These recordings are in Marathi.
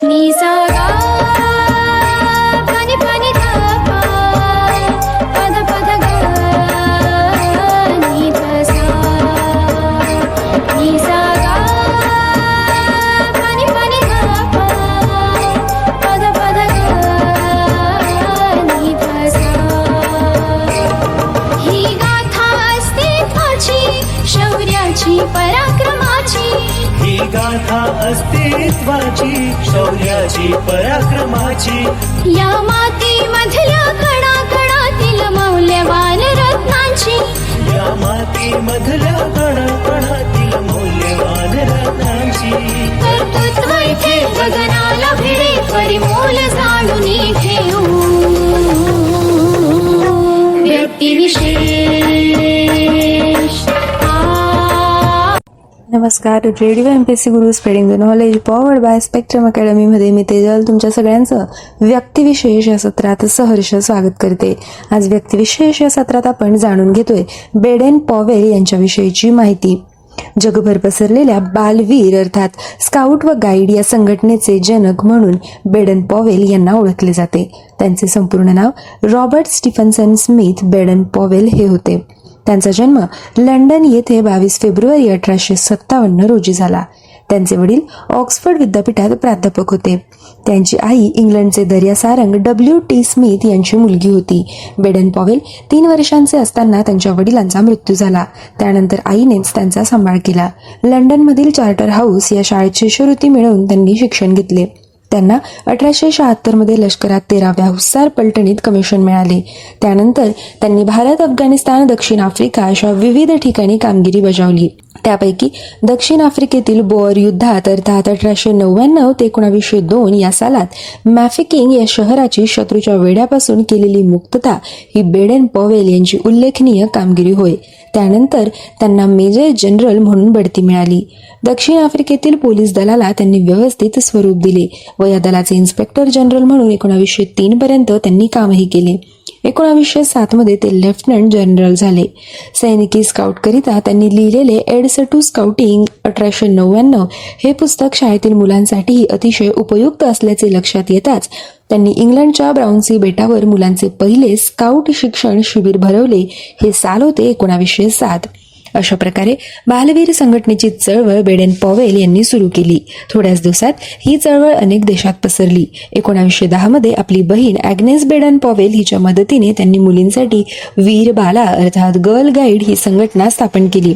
नि सा गा पनि पनि धा पा पद पद गा नि ध सा नि सा गा पनि पनि धा पा पद पद गा नि ध सा ही गाथा अस्तित्वाची शौर्याची पराक्रमाची ही गाथा अस्तित्वाची शौर्याची पराक्रमाची या मातीमधल्या कणाकणातील मौल्यवान रत्नांची या मातीमधल्या कणाकणातील मौल्यवान रत्नांची कर्तृत्व इथे गगनाला भिडे परिमोल जाणून ठेवू व्यक्तिविशेष नमस्कार. Radio MPSC Guru spreading the knowledge powered by Spectrum अकॅडमीमध्ये मी तेजल तुमच्या सगळ्यांचं व्यक्तिविशेष या सत्रात सहर्ष स्वागत करते. आज व्यक्तिविशेष या सत्रात आपण जाणून घेतोय बेडेन पॉवेल यांच्याविषयीची माहिती. जगभर पसरलेल्या बालवीर अर्थात स्काउट व गाईड या संघटनेचे जनक म्हणून बेडन पॉवेल यांना ओळखले जाते. त्यांचे संपूर्ण नाव रॉबर्ट स्टीफन्सन स्मिथ बेडन पॉवेल हे होते. त्यांचा जन्म लंडन येथे 22 फेब्रुवारी 1857 रोजी झाला. त्यांचे वडील ऑक्सफर्ड विद्यापीठात प्राध्यापक होते. त्यांची आई इंग्लंडचे दर्यासारंग W.T. स्मिथ यांची मुलगी होती. बेडन पॉवेल 3 वर्षांचे असताना त्यांच्या वडिलांचा मृत्यू झाला. त्यानंतर आईनेच त्यांचा सांभाळ केला. लंडनमधील चार्टर हाऊस या शाळेत शिष्यवृत्ती मिळवून त्यांनी शिक्षण घेतले. त्यांना 1876 मध्ये लष्करात 13व्या हुस्सार पलटणीत कमिशन मिळाले. त्यानंतर त्यांनी भारत, अफगाणिस्तान, दक्षिण आफ्रिका अशा विविध ठिकाणी कामगिरी बजावली. त्यापैकी दक्षिण आफ्रिकेतील बोअर युद्धात अर्थात 1899 ते 1902 या सालात मॅफिकिंग या शहराची शत्रूच्या वेढ्यापासून केलेली मुक्तता ही बेडेन पॉवेल यांची उल्लेखनीय कामगिरी होय. त्यानंतर त्यांना मेजर जनरल म्हणून बढती मिळाली. दक्षिण आफ्रिकेतील पोलीस दलाला त्यांनी व्यवस्थित स्वरूप दिले व या दलाचे इन्स्पेक्टर जनरल म्हणून 1903 पर्यंत त्यांनी कामही केले. 1907 मध्ये ते लेफ्टनंट जनरल झाले. सैनिकी स्काउट करिता त्यांनी लिहिलेले एड्स टू स्काउटिंग 1899 हे पुस्तक शाळेतील मुलांसाठी अतिशय उपयुक्त असल्याचे लक्षात येताच त्यांनी इंग्लंडच्या ब्राउन्सी बेटावर मुलांचे पहिले स्काउट शिक्षण शिबिर भरवले. हे साल होते 1907. अशा प्रकारे बालवीर संघटनेची चळवळ बेडेन पॉवेल यांनी सुरू केली. थोड्याच दिवसात ही चळवळ अनेक देशात पसरली. 1910 मध्ये आपली बहीण ॲग्नेस बेडन पॉवेल हिच्या मदतीने त्यांनी मुलींसाठी वीर बाला अर्थात गर्ल गाईड ही संघटना स्थापन केली.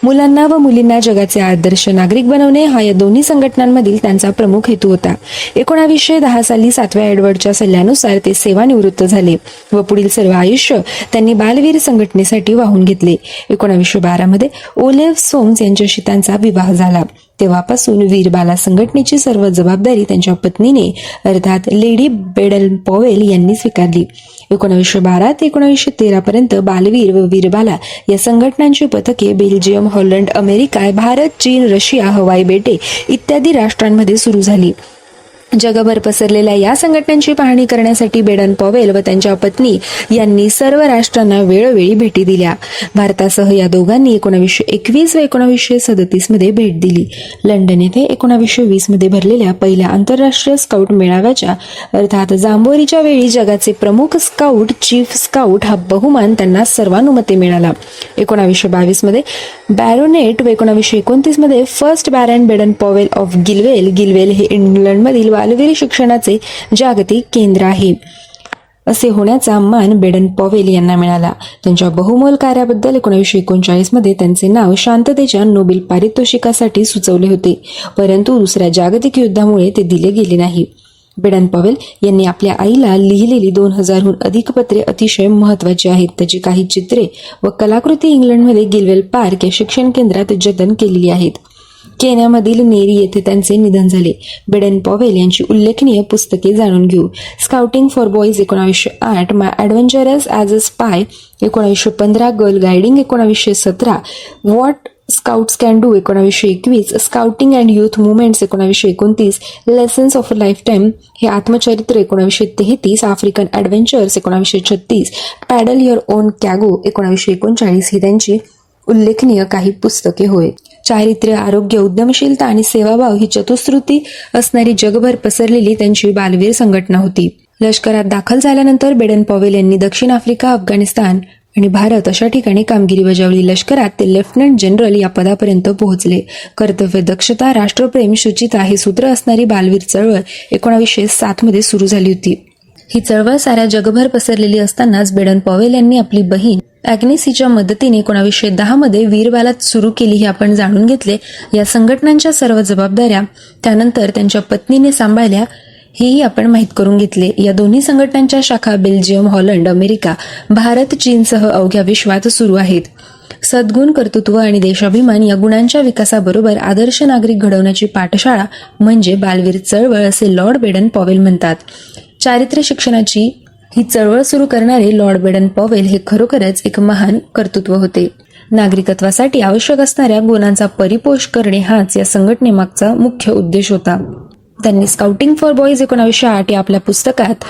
मुलांना व मुलींना जगाचे आदर्श नागरिक बनवणे हा या दोन्ही संघटनांमधील त्यांचा प्रमुख हेतू होता. 1910 साली 7व्या एडवर्डच्या सल्ल्यानुसार ते सेवानिवृत्त झाले व पुढील सर्व आयुष्य त्यांनी बालवीर संघटनेसाठी वाहून घेतले. 1912 मध्ये ओलेव्ह सोम्स यांच्याशी त्यांचा विवाह झाला. तेव्हापासून वीर बाला संघटनेची सर्व जबाबदारी त्यांच्या पत्नीने अर्थात लेडी बेडन पॉवेल यांनी स्वीकारली. 1912 ते 1913 पर्यंत बालवीर व वीरबाला या संघटनांची पथके बेल्जियम, हॉलंड, अमेरिका, भारत, चीन, रशिया, हवाई बेटे इत्यादी राष्ट्रांमध्ये सुरू झाली. जगभर पसरलेल्या या संघटनांची पाहणी करण्यासाठी बेडन पॉवेल व त्यांच्या पत्नी यांनी सर्व राष्ट्रांना वेळोवेळी भेटी दिल्या. भारतासह या दोघांनी 1921 व 1937 मध्ये भेट दिली. लंडन येथे 1920 मध्ये भरलेल्या पहिल्या आंतरराष्ट्रीय स्काउट मेळाव्याच्या अर्थात जांबोरीच्या वेळी जगाचे प्रमुख स्काउट चीफ स्काउट हा बहुमान त्यांना सर्वानुमते मिळाला. 1922 मध्ये बॅरोनेट व 1929 मध्ये first baron Baden Powell of Gilwell हे इंग्लंडमधील बालवीर शिक्षणाचे जागतिक केंद्र आहे असे होण्याचा मान बेडन पॉवेल यांना मिळाला. त्यांच्या बहुमोल कार्याबद्दल 1939 मध्ये त्यांचे नाव शांततेच्या नोबेल पारितोषिकासाठी सुचवले होते, परंतु दुसऱ्या जागतिक युद्धामुळे ते दिले गेले नाही. बेडन पॉवेल यांनी आपल्या आईला लिहिलेली 2000हून अधिक पत्रे अतिशय महत्वाची आहेत. त्याची काही चित्रे व कलाकृती इंग्लंडमध्ये गिल्वेल पार्क या शिक्षण केंद्रात जतन केलेली आहेत. केन्यामधील नेरी येथे त्यांचे निधन झाले. बेडन पॉवेल यांची उल्लेखनीय पुस्तके जाणून घेऊ. Scouting for boys 1908, my adventures as a spy 1915, girl guiding 1917, what scouts can do 1921, scouting and youth movements 1929, lessons of a lifetime हे आत्मचरित्र 1933, African adventures 1936, paddle your own canoe 1939 ही त्यांची उल्लेखनीय काही पुस्तके होय. चारित्र्य, आरोग्य, उद्यमशीलता आणि सेवाभाव ही चतुःश्रुती असणारी जगभर पसरलेली त्यांची बालवीर संघटना होती. लष्करात दाखल झाल्यानंतर बेडन पॉवेल यांनी दक्षिण आफ्रिका, अफगाणिस्तान आणि भारत अशा ठिकाणी कामगिरी बजावली. लष्करात ते लेफ्टनंट जनरल या पदापर्यंत पोहोचले. कर्तव्य दक्षता, राष्ट्रप्रेम, शुचिता हे सूत्र असणारी बालवीर चळवळ 1907 मध्ये सुरू झाली होती. ही चळवळ साऱ्या जगभर पसरलेली असतानाच बेडन पॉवेल यांनी आपली बहीण ॲग्नेसीच्या मदतीने 1910 मध्ये वीरबालात सुरू केली हे आपण जाणून घेतले. या संघटनांच्या सर्व जबाबदाऱ्या त्यानंतर त्यांच्या पत्नीने सांभाळल्या हेही आपण माहीत करून घेतले. या दोन्ही संघटनांच्या शाखा बेल्जियम, हॉलंड, अमेरिका, भारत, चीनसह अवघ्या विश्वात सुरू आहेत. सद्गुण, कर्तृत्व आणि देशाभिमान या गुणांच्या विकासाबरोबर आदर्श नागरिक घडवण्याची पाठशाळा म्हणजे बालवीर चळवळ असे लॉर्ड बेडन पॉवेल म्हणतात. चारित्र्य शिक्षणाची ही चळवळ सुरू करणारे लॉर्ड बेडन पॉवेल हे खरोखरच एक महान कर्तृत्व होते. नागरिकत्वासाठी आवश्यक असणाऱ्या गुणांचा परिपोष करणे हाच या संघटनेमागचा मुख्य उद्देश होता. त्यांनी स्काउटिंग फॉर बॉईज 1908 या आपल्या पुस्तकात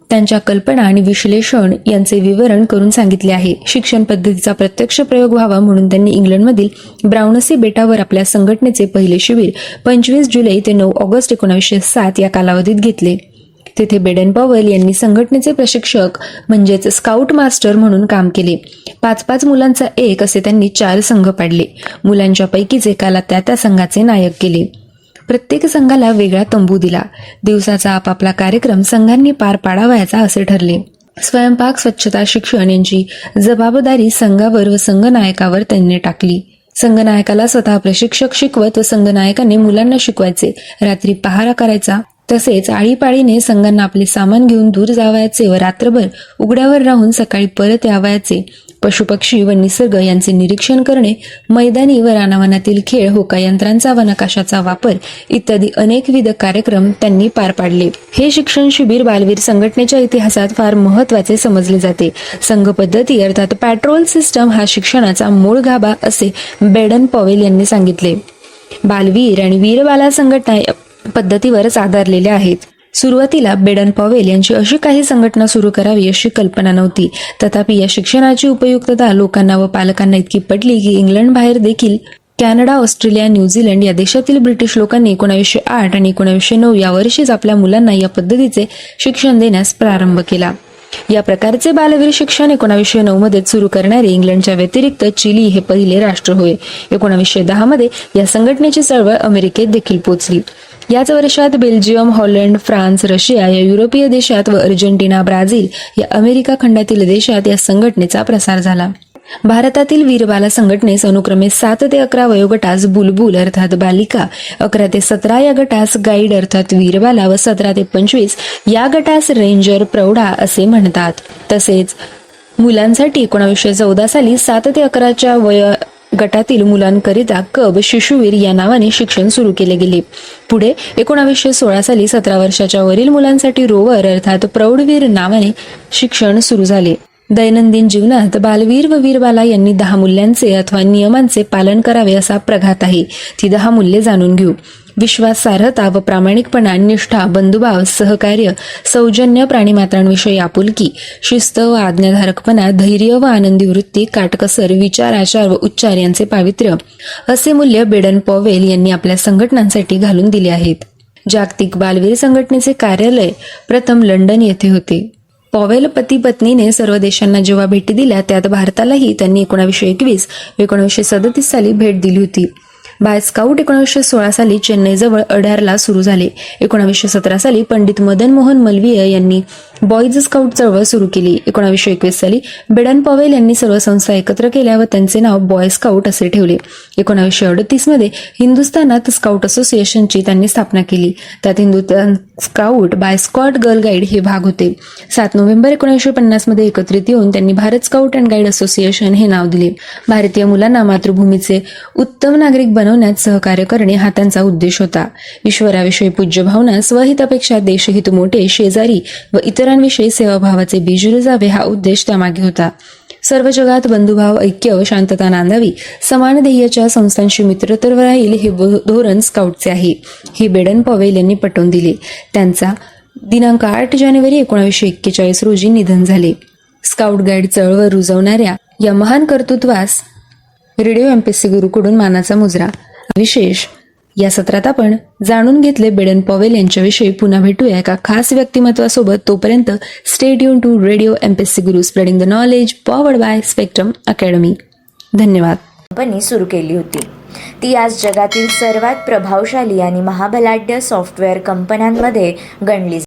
त्यांच्या कल्पना आणि विश्लेषण यांचे विवरण करून सांगितले आहे. शिक्षण पद्धतीचा प्रत्यक्ष प्रयोग व्हावा म्हणून त्यांनी इंग्लंडमधील ब्राउनसी बेटावर आपल्या संघटनेचे पहिले शिबिर 25 जुलै ते 9 ऑगस्ट 1907 या कालावधीत घेतले. तेथे बेडन पॉवेल यांनी संघटनेचे प्रशिक्षक म्हणजेच स्काउट मास्टर म्हणून काम केले. 5-5 मुलांचा एक असे त्यांनी 4 संघ पाडले. मुलांच्या पैकीच एकाला त्या संघाचे नायक केले. प्रत्येक संघाला वेगळा तंबू दिला. दिवसाचा आपापला कार्यक्रम संघांनी पार पाडावयाचा असे ठरले. स्वयंपाक, स्वच्छता, शिक्षण यांची जबाबदारी संघावर व संघनायकावर त्यांनी टाकली. संघनायकाला स्वतः प्रशिक्षक शिकवत व संघनायकाने मुलांना शिकवायचे. रात्री पहारा करायचा. तसेच आळीपाळीने संघांना आपले सामान घेऊन दूर जावयाचे व रात्रभर उघड्यावर राहून सकाळी परत यावयाचे. पशुपक्षी व निसर्ग यांचे निरीक्षण करणे, मैदानी व रानावनातील खेळ, होकायंत्रांचा व नकाशाचा वापर इत्यादी अनेकविध कार्यक्रम त्यांनी पार पाडले. हे शिक्षण शिबिर बालवीर संघटनेच्या इतिहासात फार महत्वाचे समजले जाते. संघ पद्धती अर्थात पॅट्रोल सिस्टम हा शिक्षणाचा मूळ गाभा असे बेडन पॉवेल यांनी सांगितले. बालवीर आणि वीरबाला संघटना पद्धतीवरच आधारलेल्या आहेत. सुरुवातीला बेडन पॉवेल यांची अशी काही संघटना सुरू करावी अशी कल्पना नव्हती. तथापि या शिक्षणाची उपयुक्तता लोकांना व पालकांना इतकी पटली की इंग्लंड बाहेर देखील कॅनडा, ऑस्ट्रेलिया, न्यूझीलंड या देशातील ब्रिटिश लोकांनी 1908 आणि 1909 या वर्षीच आपल्या मुलांना या पद्धतीचे शिक्षण देण्यास प्रारंभ केला. या प्रकारचे बालवीर शिक्षण 1909 मध्ये सुरू करणारे इंग्लंडच्या व्यतिरिक्त चिली हे पहिले राष्ट्र होय. 1910 मध्ये या संघटनेची चळवळ अमेरिकेत देखील पोहोचली. याच वर्षात बेल्जियम, हॉलंड, फ्रान्स, रशिया या युरोपीय देशात व अर्जेंटिना, ब्राझील या अमेरिका खंडातील देशात या संघटनेचा प्रसार झाला. भारतातील वीरबाला संघटनेस अनुक्रमे 7 ते 11 वयोगटास बुलबुल अर्थात बालिका, 11 ते 17 या गटास गाईड अर्थात वीरबाला व 17 ते 25 या गटास रेंजर, प्रौढा असे म्हणतात. तसेच मुलांसाठी 1914 साली 7 ते 11च्या वय गटातील मुलांकरिता कब शिशुवीर या नावाने शिक्षण सुरू केले गेले. पुढे 1916 साली 17 वर्षाच्या वरील मुलांसाठी रोवर अर्थात प्रौढवीर नावाने शिक्षण सुरू झाले. दैनंदिन जीवनात बालवीर व वीरबाला यांनी 10 मूल्यांचे अथवा नियमांचे पालन करावे असा प्रघात आहे. ती 10 मूल्ये जाणून घेऊ. विश्वासार्हता व प्रामाणिकपणा, निष्ठा, बंधुभाव, सहकार्य, सौजन्य, प्राणीमात्रांविषयी आपुलकी, शिस्त व आज्ञाधारकपणा, धैर्य व आनंदी वृत्ती, काटकसर, विचार, आचार व उच्चार यांचे पावित्र्य असे मूल्य बेडन पॉवेल यांनी आपल्या संघटनांसाठी घालून दिले आहेत. जागतिक बालवीर संघटनेचे कार्यालय प्रथम लंडन येथे होते. पॉवेल पती पत्नीने सर्व देशांना जेव्हा भेटी दिल्या त्यात भारतालाही त्यांनी 1921 व 1937 साली भेट दिली होती. बाय स्काउट 1916 साली चेन्नईजवळ अड्यारला सुरू झाले. 1917 साली पंडित मदन मोहन मलवीय यांनी बॉईज स्काउट चळवळ सुरू केली. 1921 साली बेडन पॉवेल यांनी सर्व संस्था एकत्र केल्या व त्यांचे नाव बॉय स्काउट असे ठेवले. 1938 मध्ये हिंदुस्थानात स्काउट असोसिएशनची त्यांनी स्थापना केली. त्यात Hindustan scout boy scout girl guide हे भाग होते. 7 नोव्हेंबर 1950 मध्ये एकत्रित येऊन त्यांनी Bharat scout and guide association हे नाव दिले. भारतीय मुलांना मातृभूमीचे उत्तम नागरिक बनवण्यात सहकार्य करणे हा त्यांचा उद्देश होता. ईश्वराविषयी पूज्य भावना, स्वहितापेक्षा देशहित मोठे, शेजारी व इतरांविषयी सेवाभावाचे बीज रुजावे हा उद्देश त्यामागे होता. सर्व जगात बंधुभाव, ऐक्य व शांतता नांदावी, समान ध्येयाच्या संस्थांशी मित्रत्व राहील हे धोरण स्काउटचे आहे. हे बेडन पॉवेल यांनी पटवून दिले. त्यांचा दिनांक 8 जानेवारी 1941 रोजी निधन झाले. स्काउट गाईड चळवळ रुजवणाऱ्या या महान कर्तृत्वास रेडिओ MPSC गुरुकडून मानाचा मुजरा. विशेष या सत्रात आपण जाणून घेतले बेडन पॉवेल यांच्याविषयी. पुन्हा भेटूया एका खास व्यक्तिमत्वासोबत. तोपर्यंत stay tune to Radio MPSC Guru, spreading the knowledge, powered by Spectrum Academy. धन्यवाद. कंपनी सुरू केली होती. ती आज जगातील सर्वात प्रभावशाली आणि महाबलाढ्य सॉफ्टवेअर कंपन्यांमध्ये गणली